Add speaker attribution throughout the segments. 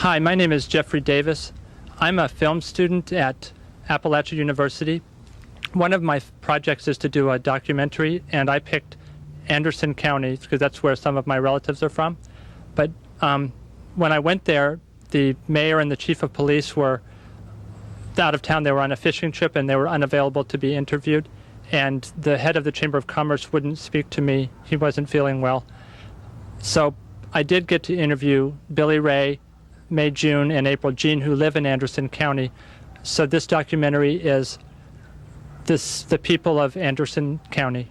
Speaker 1: Hi, my name is Jeffrey Davis. I'm a film student at Appalachia University. One of my projects is to do a documentary, and I picked Anderson County because that's where some of my relatives are from. But when I went there, the mayor and the chief of police were out of town. They were on a fishing trip and they were unavailable to be interviewed. And the head of the Chamber of Commerce wouldn't speak to me. He wasn't feeling well. So I did get to interview Billy Ray, May June, and April Jean, who live in Anderson County. So this documentary is the people of Anderson County.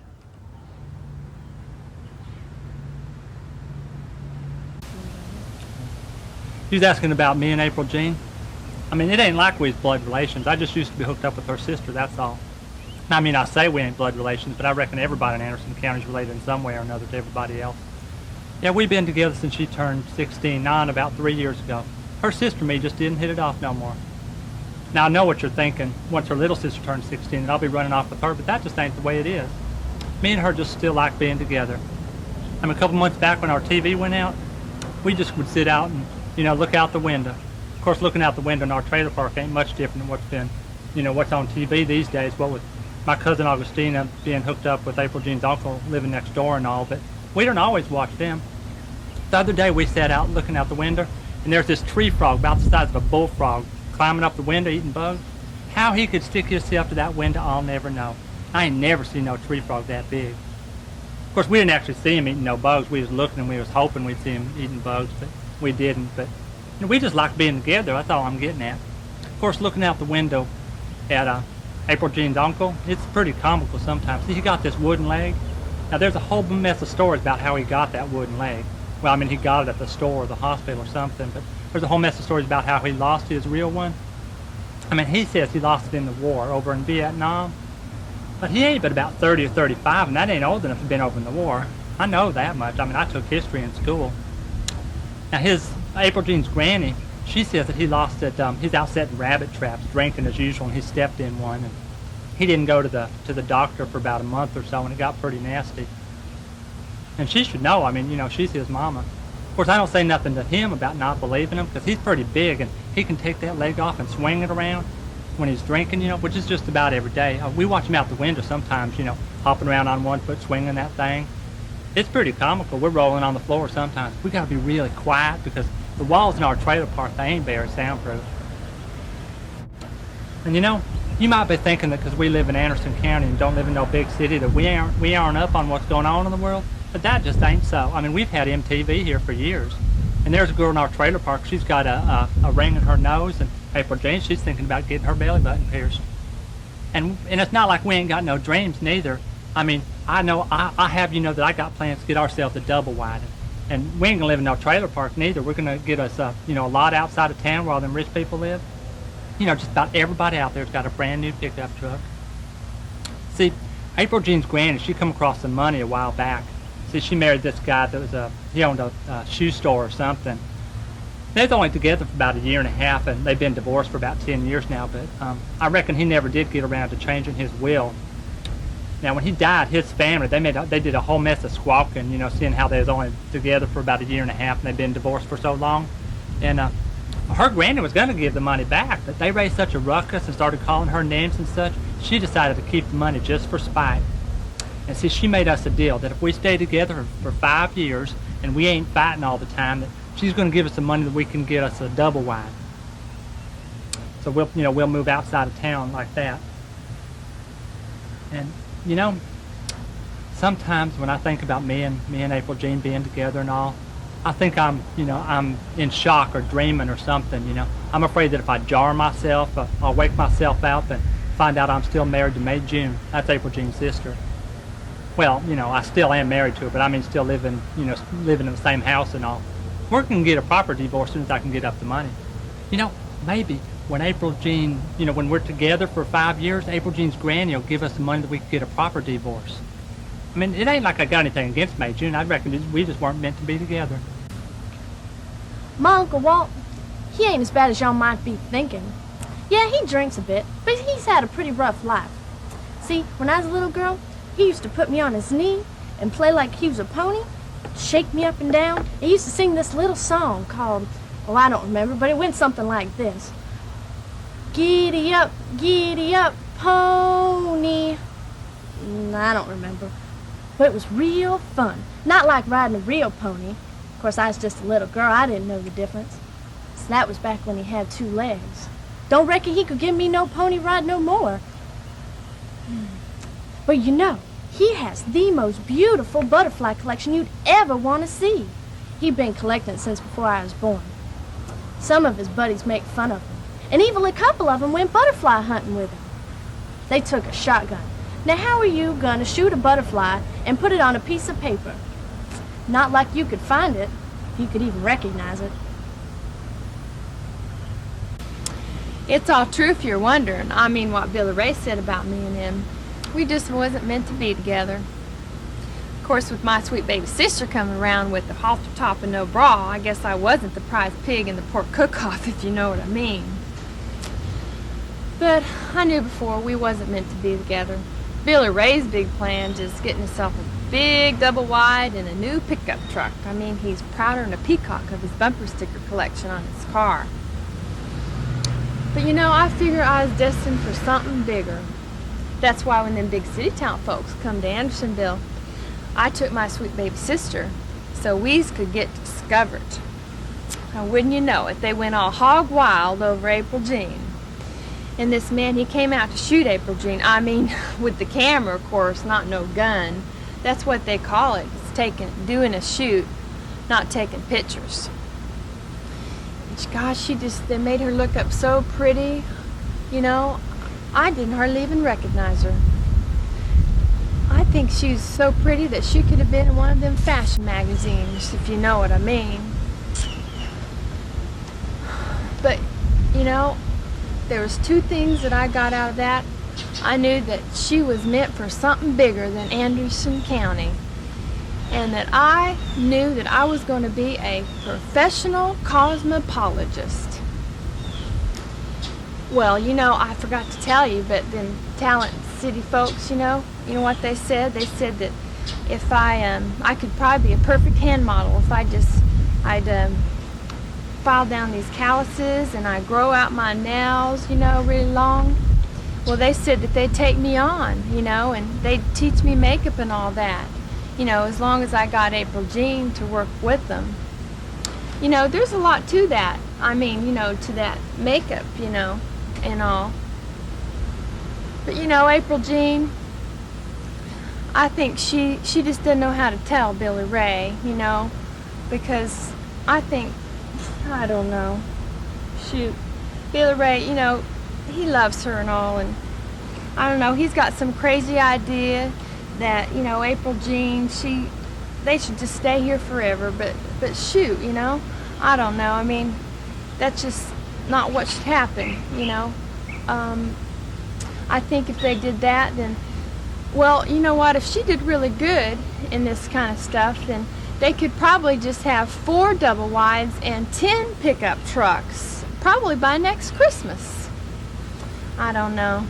Speaker 1: He was asking about me and April Jean. I mean, it ain't like we was blood relations. I just used to be hooked up with her sister, that's all. I mean, I say we ain't blood relations, but I reckon everybody in Anderson County is related in some way or another to everybody else. Yeah, we've been together since she turned 16, about 3 years ago. Her sister and me just didn't hit it off no more. Now, I know what you're thinking. Once her little sister turns 16, then I'll be running off with her, but that just ain't the way it is. Me and her just still like being together. I mean, a couple months back when our TV went out, we just would sit out and, look out the window. Of course, looking out the window in our trailer park ain't much different than what's on TV these days. What with my cousin Augustina being hooked up with April Jean's uncle living next door and all, but we don't always watch them. The other day we sat out looking out the window, and there's this tree frog about the size of a bullfrog climbing up the window eating bugs. How he could stick himself to that window, I'll never know. I ain't never seen no tree frog that big. Of course, we didn't actually see him eating no bugs. We was looking and we was hoping we'd see him eating bugs, but we didn't. But we just like being together. That's all I'm getting at. Of course, looking out the window at April Jean's uncle, it's pretty comical sometimes. See, he got this wooden leg. Now, there's a whole mess of stories about how he got that wooden leg. Well, I mean, he got it at the store or the hospital or something, but there's a whole mess of stories about how he lost his real one. I mean, he says he lost it in the war over in Vietnam, but he ain't but about 30 or 35, and that ain't old enough to have been over in the war. I know that much. I mean, I took history in school. Now, April Jean's granny, she says that he lost it, he's out setting rabbit traps, drinking as usual, and he stepped in one, and he didn't go to the doctor for about a month or so, and it got pretty nasty. And she should know. I mean, she's his mama. Of course, I don't say nothing to him about not believing him, because he's pretty big, and he can take that leg off and swing it around when he's drinking, which is just about every day. We watch him out the window sometimes, hopping around on one foot, swinging that thing. It's pretty comical. We're rolling on the floor sometimes. We got to be really quiet, because the walls in our trailer park, they ain't very soundproof. And you might be thinking that because we live in Anderson County and don't live in no big city that we aren't up on what's going on in the world, but that just ain't so. I mean, we've had MTV here for years, and there's a girl in our trailer park. She's got a ring in her nose, and April Jean, she's thinking about getting her belly button pierced. And it's not like we ain't got no dreams neither. I mean, I know I have that I got plans to get ourselves a double wide, and we ain't gonna live in no trailer park neither. We're gonna get us a lot outside of town where all them rich people live. Just about everybody out there's got a brand new pickup truck. See, April Jean's granny, she come across some money a while back. See, she married this guy that he owned a shoe store or something. They was only together for about a year and a half, and they've been divorced for about 10 years now, but I reckon he never did get around to changing his will. Now, when he died, his family, they did a whole mess of squawking, seeing how they was only together for about a year and a half, and they'd been divorced for so long. And her granny was going to give the money back, but they raised such a ruckus and started calling her names and such, she decided to keep the money just for spite. And see, she made us a deal that if we stay together for 5 years and we ain't fighting all the time, that she's going to give us the money that we can get us a double wide. So we'll move outside of town like that. And sometimes when I think about me and April Jean being together and all, I think I'm in shock or dreaming or something. I'm afraid that if I jar myself, I'll wake myself up and find out I'm still married to May June. That's April Jean's sister. Well, I still am married to her, but I mean still living in the same house and all. We're going to get a proper divorce as soon as I can get up the money. Maybe when April Jean, when we're together for 5 years, April Jean's granny will give us the money that we can get a proper divorce. I mean, it ain't like I got anything against May June. I reckon we just weren't meant to be together.
Speaker 2: My Uncle Walt, he ain't as bad as y'all might be thinking. Yeah, he drinks a bit, but he's had a pretty rough life. See, when I was a little girl, he used to put me on his knee and play like he was a pony, shake me up and down. He used to sing this little song called, Oh, I don't remember, but it went something like this. Giddy up, pony. I don't remember. But it was real fun. Not like riding a real pony. Of course, I was just a little girl. I didn't know the difference. So that was back when he had 2 legs. Don't reckon he could give me no pony ride no more. But you know, he has the most beautiful butterfly collection you'd ever want to see. He'd been collecting it since before I was born. Some of his buddies make fun of him, and even a couple of them went butterfly hunting with him. They took a shotgun. Now how are you gonna shoot a butterfly and put it on a piece of paper? Not like you could find it, if you could even recognize it.
Speaker 3: It's all true if you're wondering. I mean what Billy Ray said about me and him. We just wasn't meant to be together. Of course, with my sweet baby sister coming around with the halter top and no bra, I guess I wasn't the prize pig in the pork cook-off, if you know what I mean. But I knew before we wasn't meant to be together. Billy Ray's big plan is getting himself a big double wide and a new pickup truck. I mean, he's prouder than a peacock of his bumper sticker collection on his car. But you know, I figure I was destined for something bigger. That's why when them big city town folks come to Andersonville, I took my sweet baby sister so we could get discovered. Now, wouldn't you know it, they went all hog wild over April Jean. And this man, he came out to shoot April Jean. I mean, with the camera, of course, not no gun. That's what they call it. It's doing a shoot, not taking pictures. And gosh, they made her look up so pretty. You know, I didn't hardly even recognize her. I think she's so pretty that she could have been in one of them fashion magazines, if you know what I mean. But, you know, there was 2 things that I got out of that. I knew that she was meant for something bigger than Anderson County. And that I knew that I was going to be a professional cosmetologist. Well, you know, I forgot to tell you, but them Talent City folks, you know what they said? They said that if I could probably be a perfect hand model if I'd file down these calluses and I grow out my nails, you know, really long. Well, they said that they'd take me on, you know, and they'd teach me makeup and all that, you know, as long as I got April Jean to work with them. You know, there's a lot to that. I mean, you know, to that makeup, you know, and all. But, you know, April Jean, I think she just didn't know how to tell Billy Ray, you know, because I don't know. Shoot, Billy Ray, you know, he loves her and all, and I don't know, he's got some crazy idea that, you know, April Jean, they should just stay here forever, but shoot, you know, I don't know, I mean, that's just not what should happen, you know. I think if they did that, then, well, you know what, if she did really good in this kind of stuff, then they could probably just have 4 double wides and 10 pickup trucks, probably by next Christmas. I don't know.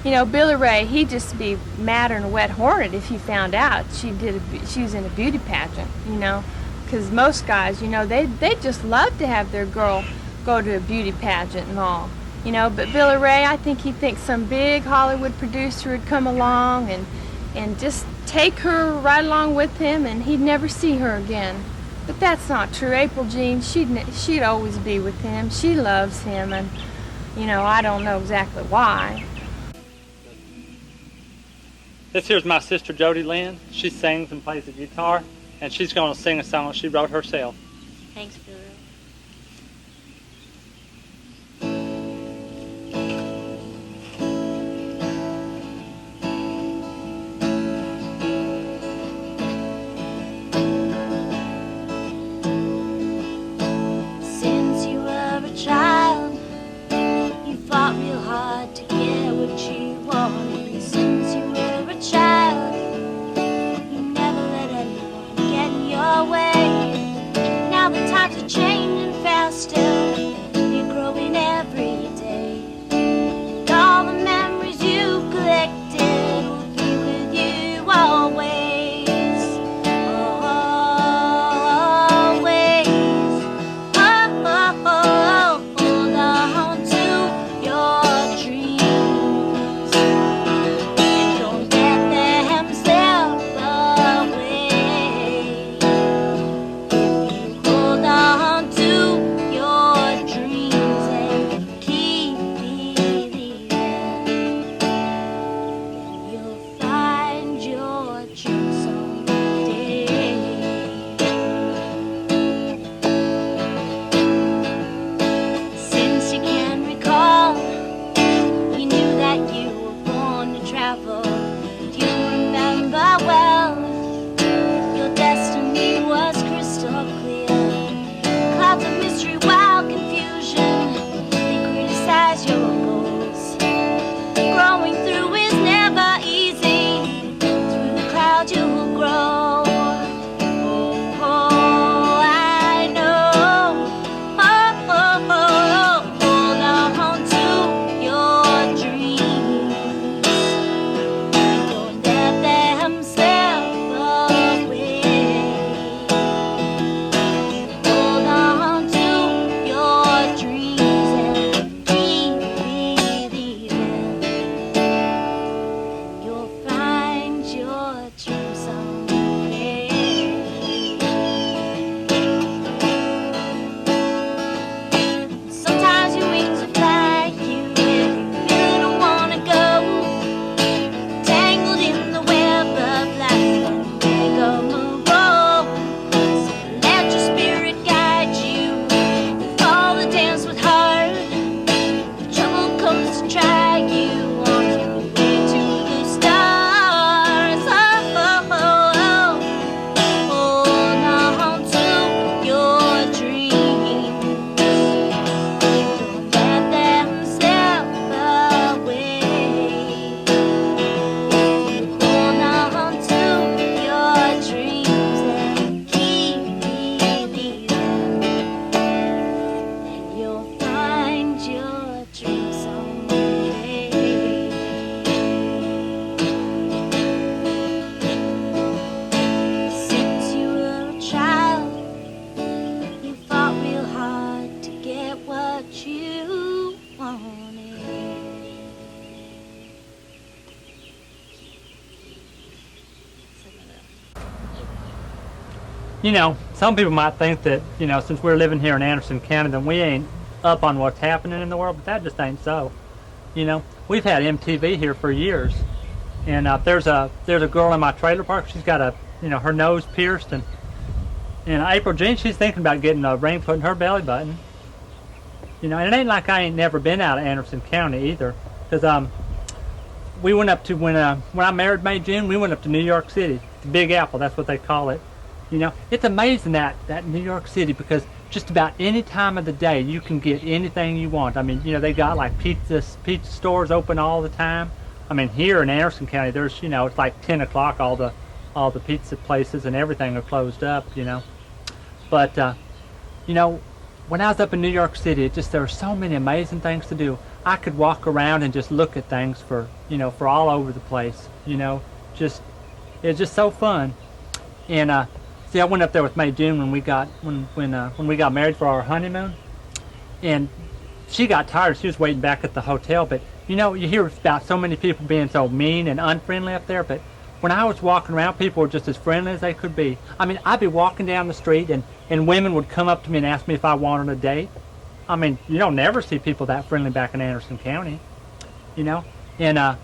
Speaker 3: You know, Billy Ray, he'd just be madder than a wet hornet if he found out she was in a beauty pageant, you know. Because most guys, you know, they just love to have their girl go to a beauty pageant and all. You know, but Billy Ray, I think he thinks some big Hollywood producer would come along and just take her right along with him and he'd never see her again. But that's not true. April Jean, she'd always be with him. She loves him, and, you know, I don't know exactly why.
Speaker 1: This here's my sister Jody Lynn. She sings and plays the guitar, and she's going to sing a song she wrote herself.
Speaker 2: Thanks, Billy.
Speaker 4: Since you were a child, you fought real hard to get what you wanted. Since you were a child, you never let anyone get in your way. Now the times have changed.
Speaker 1: you know, some people might think that, you know, since we're living here in Anderson County, then we ain't up on what's happening in the world, but that just ain't so. You know, we've had MTV here for years, and there's a girl in my trailer park. She's got her nose pierced, and April Jean, she's thinking about getting a ring put in her belly button. You know, and it ain't like I ain't never been out of Anderson County either, because we went up to when I married May June, we went up to New York City, the Big Apple, that's what they call it. You know, it's amazing that New York City, because just about any time of the day you can get anything you want. I mean, you know, they got like pizza stores open all the time. I mean, here in Anderson County, there's, you know, it's like 10 o'clock, all the pizza places and everything are closed up, you know. But, you know, when I was up in New York City, there were so many amazing things to do. I could walk around and just look at things for all over the place, you know. It's just so fun. And, see, I went up there with May June when we got married for our honeymoon, and she got tired. She was waiting back at the hotel. But you know, you hear about so many people being so mean and unfriendly up there. But when I was walking around, people were just as friendly as they could be. I mean, I'd be walking down the street, and women would come up to me and ask me if I wanted a date. I mean, you don't never see people that friendly back in Anderson County, you know. And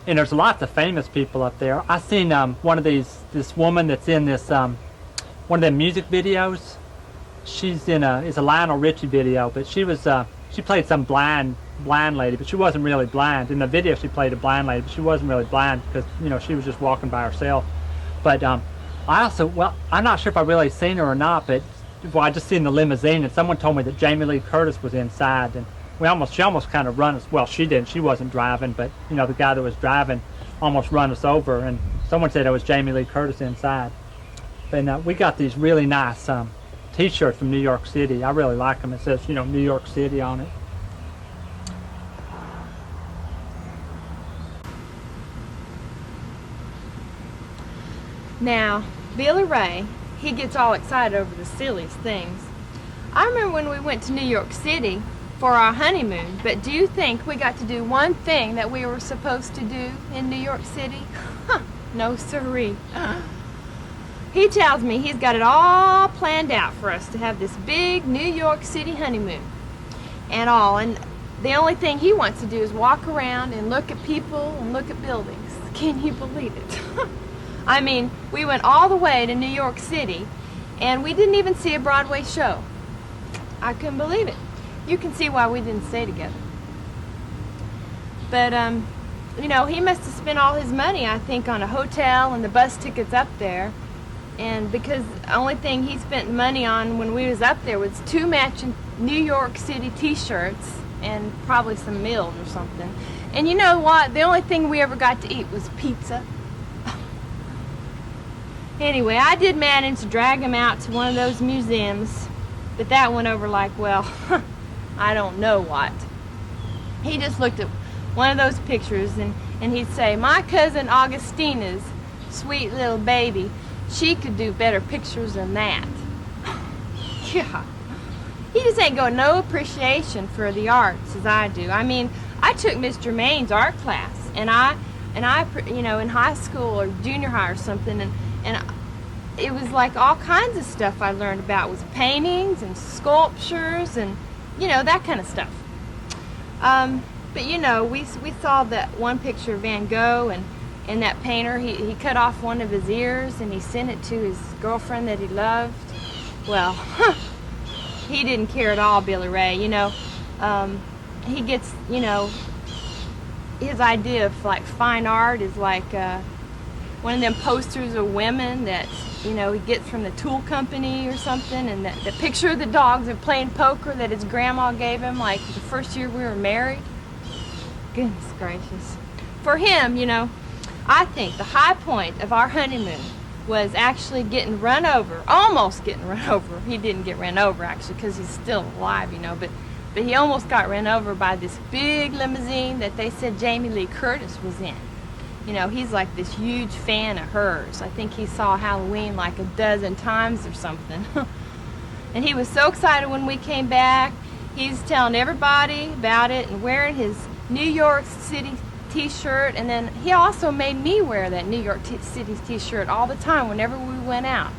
Speaker 1: there's lots of famous people up there. I seen this woman that's in this one of them music videos. She's in it's a Lionel Richie video, but she played some blind lady, but she wasn't really blind. In the video she played a blind lady, but she wasn't really blind because, you know, she was just walking by herself. But I'm not sure if I really seen her or not, but I just seen the limousine, and someone told me that Jamie Lee Curtis was inside, and she almost kind of run us. Well, she didn't. She wasn't driving, but you know, the guy that was driving almost run us over, and someone said it was Jamie Lee Curtis inside. And we got these really nice T-shirts from New York City. I really like them. It says, you know, New York City on it.
Speaker 3: Now, Billy Ray, he gets all excited over the silliest things. I remember when we went to New York City for our honeymoon, but do you think we got to do one thing that we were supposed to do in New York City? No siree. He tells me he's got it all planned out for us to have this big New York City honeymoon and all, and the only thing he wants to do is walk around and look at people and look at buildings. Can you believe it? I mean, we went all the way to New York City and we didn't even see a Broadway show. I couldn't believe it. You can see why we didn't stay together. But, you know, he must have spent all his money, I think, on a hotel and the bus tickets up there. And because the only thing he spent money on when we was up there was 2 matching New York City T-shirts and probably some meals or something. And you know what? The only thing we ever got to eat was pizza. Anyway, I did manage to drag him out to one of those museums, but that went over like, well, I don't know what. He just looked at one of those pictures and he'd say, my cousin Augustina's sweet little baby, she could do better pictures than that. Yeah. He just ain't got no appreciation for the arts as I do. I mean, I took Mr. Maine's art class, and I, you know, in high school or junior high or something, and it was like all kinds of stuff I learned about was paintings and sculptures and, you know, that kind of stuff. But you know, we saw that one picture of Van Gogh, and that painter, he cut off one of his ears and he sent it to his girlfriend that he loved. Well, he didn't care at all, Billy Ray, you know. He gets, you know, his idea of like fine art is like one of them posters of women that, you know, he gets from the tool company or something, and the picture of the dogs are playing poker that his grandma gave him like the first year we were married. Goodness gracious. For him, you know, I think the high point of our honeymoon was actually getting run over, almost getting run over. He didn't get run over actually because he's still alive, you know, but he almost got run over by this big limousine that they said Jamie Lee Curtis was in. You know, he's like this huge fan of hers. I think he saw Halloween like a dozen times or something. And he was so excited when we came back. He's telling everybody about it and wearing his New York City T-shirt, and then he also made me wear that New York City T-shirt all the time whenever we went out.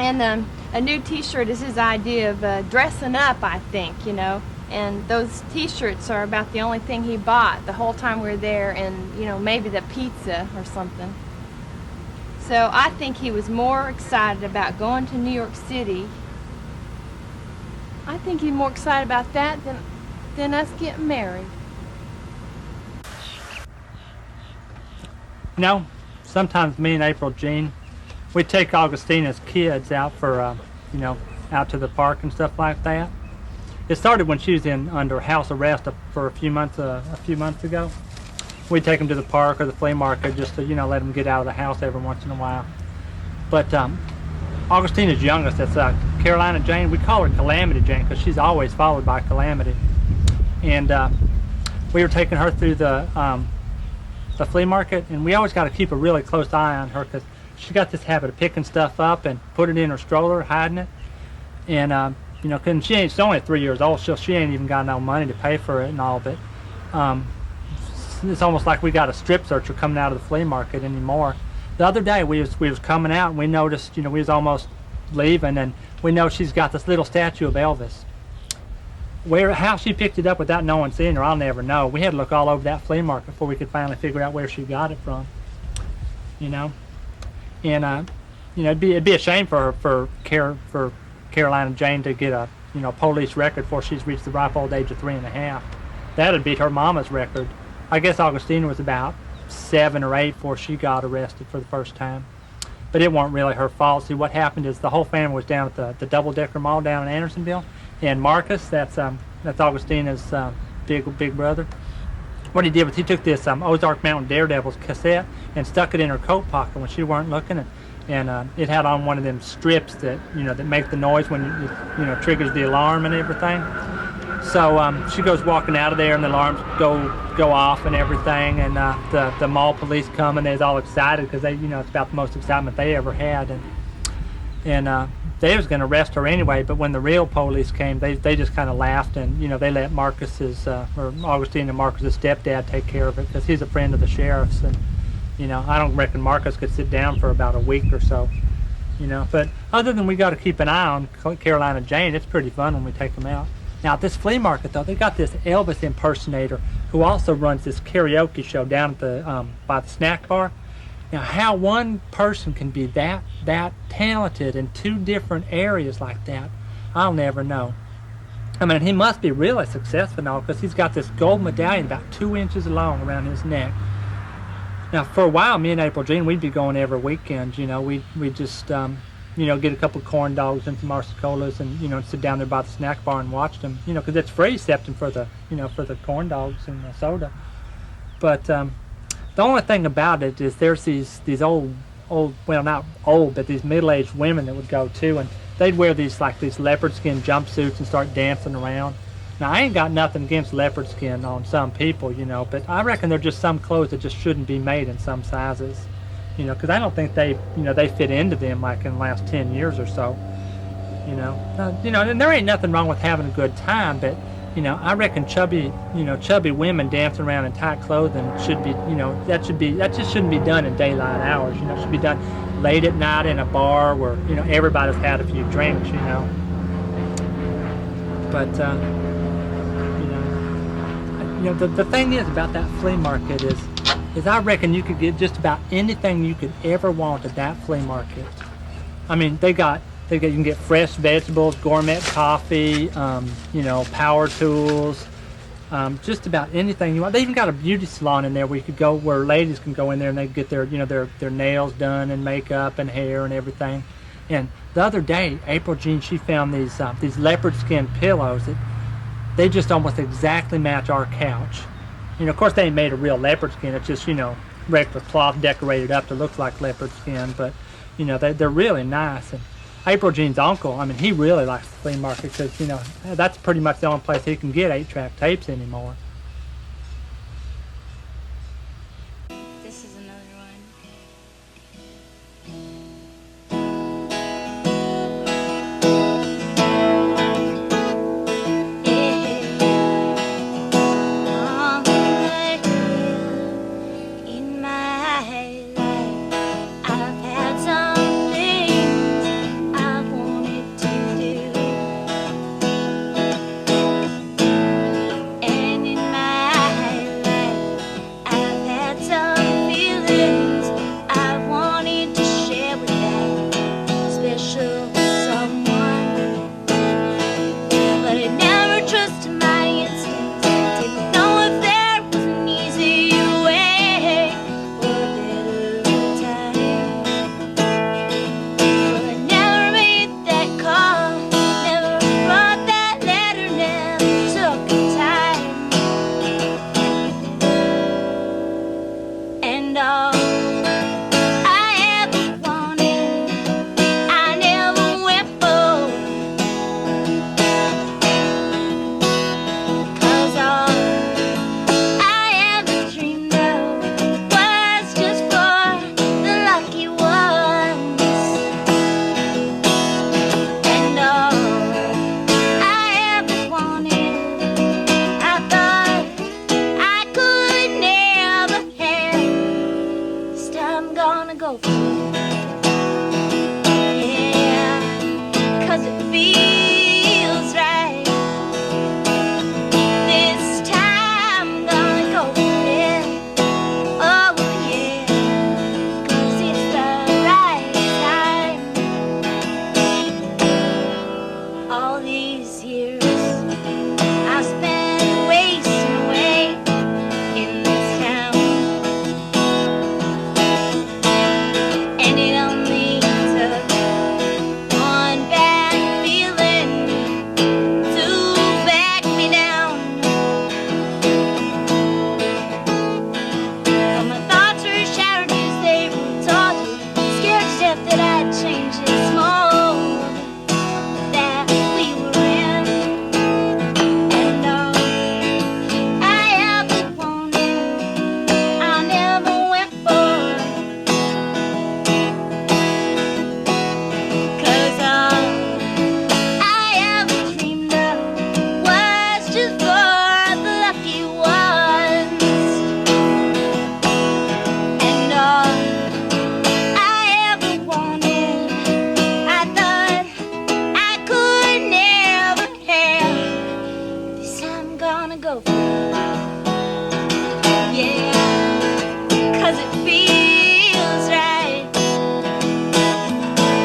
Speaker 3: And a new T-shirt is his idea of dressing up, I think, you know. And those T-shirts are about the only thing he bought the whole time we were there, and, you know, maybe the pizza or something. So I think he was more excited about going to New York City. I think he's more excited about that than us getting married.
Speaker 1: You know, sometimes me and April Jean, we take Augustina's kids out for, you know, out to the park and stuff like that. It started when she was under house arrest for a few months ago. We'd take them to the park or the flea market just to, you know, let them get out of the house every once in a while. But Augustina's youngest, that's Carolina Jane. We call her Calamity Jane because she's always followed by Calamity. And we were taking her through the flea market, and we always got to keep a really close eye on her because she got this habit of picking stuff up and putting it in her stroller, hiding it. And you know, cause she's only 3 years old, so she ain't even got no money to pay for it and all. But it's almost like we got a strip searcher coming out of the flea market anymore. The other day we was coming out and we noticed, you know, we was almost leaving, and we know she's got this little statue of Elvis. How she picked it up without no one seeing her, I'll never know. We had to look all over that flea market before we could finally figure out where she got it from. You know, and you know, it'd be a shame for Carolina Jane to get a, you know, police record before she's reached the ripe old age of 3.5. That'd beat her mama's record. I guess Augustina was about 7 or 8 before she got arrested for the first time. But it wasn't really her fault. See, what happened is the whole family was down at the Double-Decker Mall down in Andersonville, and Marcus, that's Augustina's big brother. What he did was he took this Ozark Mountain Daredevils cassette and stuck it in her coat pocket when she weren't looking, and it had on one of them strips that, you know, that make the noise when you know, triggers the alarm and everything. So she goes walking out of there, and the alarms go off and everything, and the mall police come, and they're all excited because they, you know, it's about the most excitement they ever had, and they was going to arrest her anyway. But when the real police came, they just kind of laughed, and, you know, they let Marcus's or Augustine and Marcus's stepdad take care of it because he's a friend of the sheriff's, and, you know, I don't reckon Marcus could sit down for about a week or so, you know. But other than we got to keep an eye on Carolina Jane, it's pretty fun when we take them out. Now, at this flea market, though, they got this Elvis impersonator who also runs this karaoke show down at the by the snack bar. Now, how one person can be that talented in 2 different areas like that, I'll never know. I mean, he must be really successful now because he's got this gold medallion about 2 inches long around his neck. Now, for a while, me and April Jean, we'd be going every weekend. You know, we'd just you know, get a couple of corn dogs and some Marsicolas, and, you know, sit down there by the snack bar and watch them. You know, because it's free except for the, you know, for the corn dogs and the soda. But the only thing about it is there's these old, well, not old, but these middle-aged women that would go too, and they'd wear these leopard skin jumpsuits and start dancing around. Now, I ain't got nothing against leopard skin on some people, you know, but I reckon there's just some clothes that just shouldn't be made in some sizes, you know, because I don't think they fit into them like in the last 10 years or so, you know. And there ain't nothing wrong with having a good time, but, you know, I reckon chubby women dancing around in tight clothing should be, you know, that just shouldn't be done in daylight hours. You know, it should be done late at night in a bar where, you know, everybody's had a few drinks, you know. But the thing is about that flea market is I reckon you could get just about anything you could ever want at that flea market. I mean, you can get fresh vegetables, gourmet coffee, you know, power tools, just about anything you want. They even got a beauty salon in there where you could go, where ladies can go in there and they get their, you know, their nails done and makeup and hair and everything. And the other day, April Jean, she found these leopard skin pillows that they just almost exactly match our couch. You know, of course, they ain't made of real leopard skin. It's just, you know, regular cloth decorated up to look like leopard skin. But, you know, they're really nice. And April Jean's uncle, I mean, he really likes the flea market because, you know, that's pretty much the only place he can get 8-track tapes anymore.
Speaker 4: This is another one. In my life, I've had some things I And all I ever wanted, I never went for. 'Cause all I ever dreamed of was just for the lucky ones. And all I ever wanted, I thought I could never have. This time I'm gonna go for it. Yeah, 'cause it feels right. This time I'm gonna go for it. Oh yeah, 'cause it's the right time. All these years I spent wasting away in this town, and it only took one bad feeling to back me down. But my thoughts were shattered as they were taught, scared to death that I'd change this mold that we were in. And all I ever wanted, I never went for. 'Cause all I ever dreamed of was just for the lucky ones. And all I ever wanted, I thought I could never have. This time I'm gonna go for it. Yeah, 'cause it feels right.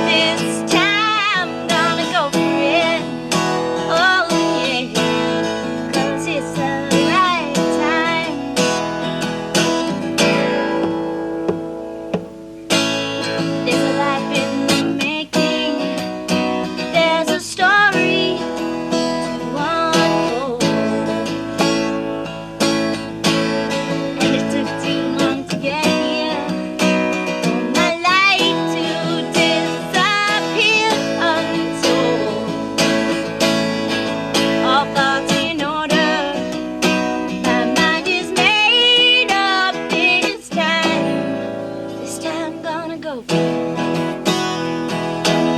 Speaker 4: This time I'm gonna go for it. Oh yeah, 'cause it's the right time. There's a life in the making. There's a story to unfold. And it took too long to get here for my life to disappear untold. All thoughts in order, my mind is made up this time. This time I'm gonna go for it.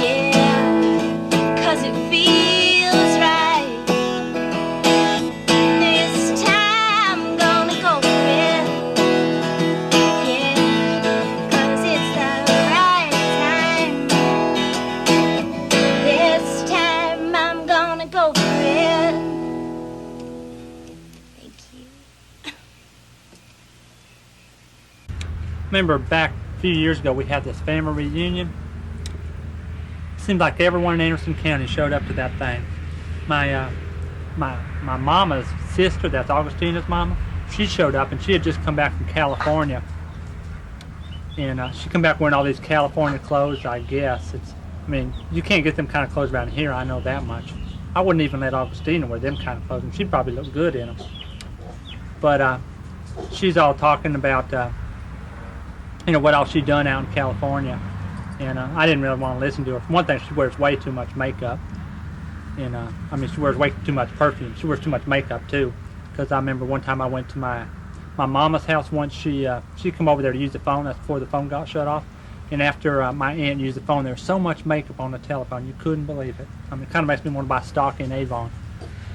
Speaker 4: Yeah, 'cause it feels right. This time I'm gonna go for it. Yeah, 'cause it's the right time. This time I'm gonna go for it. Thank you.
Speaker 1: Remember back a few years ago we had this family reunion. Seemed like everyone in Anderson County showed up to that thing. My mama's sister, that's Augustina's mama, she showed up and she had just come back from California. And she come back wearing all these California clothes, I guess. I mean, you can't get them kind of clothes around here, I know that much. I wouldn't even let Augustina wear them kind of clothes, and she'd probably look good in them. But she's all talking about, what all she'd done out in California. And I didn't really want to listen to her. For one thing, she wears way too much makeup. And she wears way too much perfume. She wears too much makeup too. Because I remember one time I went to my mama's house once. She come over there to use the phone. That's before the phone got shut off. And after my aunt used the phone, there was so much makeup on the telephone, you couldn't believe it. I mean, it kind of makes me want to buy stock in Avon.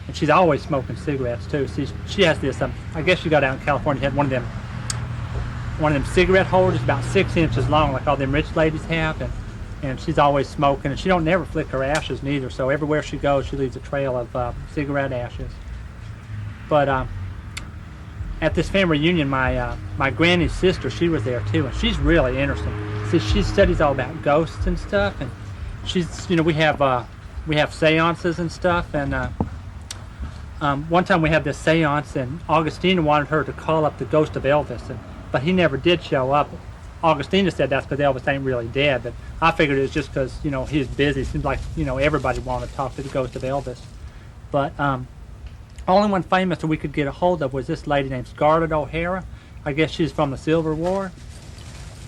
Speaker 1: And she's always smoking cigarettes too. She has this. I guess she got out in California. She had one of them cigarette holders about 6 inches long, like all them rich ladies have, and she's always smoking, and she don't never flick her ashes neither. So everywhere she goes, she leaves a trail of cigarette ashes. But at this family reunion, my granny's sister, she was there too, and she's really interesting. See, she studies all about ghosts and stuff, and she's, we have seances and stuff, and one time we had this seance, and Augustina wanted her to call up the ghost of Elvis, but he never did show up. Augustina said that's because Elvis ain't really dead, but I figured it was just because, he's busy. It seems like, everybody wanted to talk to the ghost of Elvis. But only one famous that we could get a hold of was this lady named Scarlett O'Hara, I guess she's from the Civil War.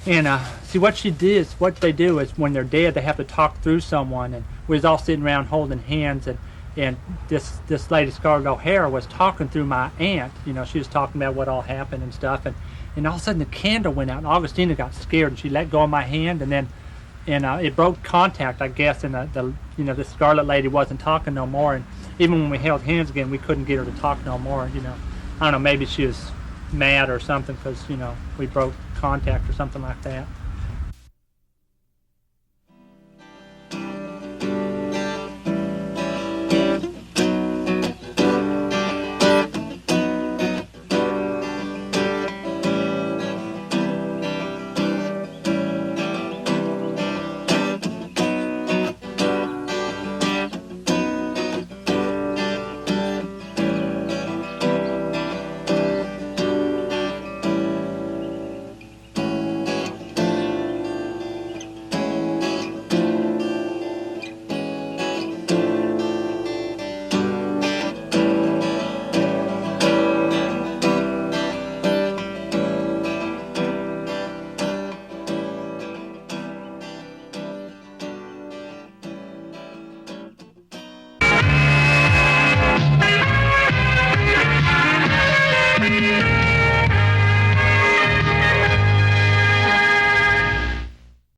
Speaker 1: And see what they do is when they're dead, they have to talk through someone, and we was all sitting around holding hands, and this lady Scarlett O'Hara was talking through my aunt. You know, she was talking about what all happened and stuff, and all of a sudden the candle went out, and Augustina got scared, and she let go of my hand, and it broke contact, I guess, and the Scarlet lady wasn't talking no more, and even when we held hands again, we couldn't get her to talk no more. You know, I don't know, maybe she was mad or something because we broke contact or something like that.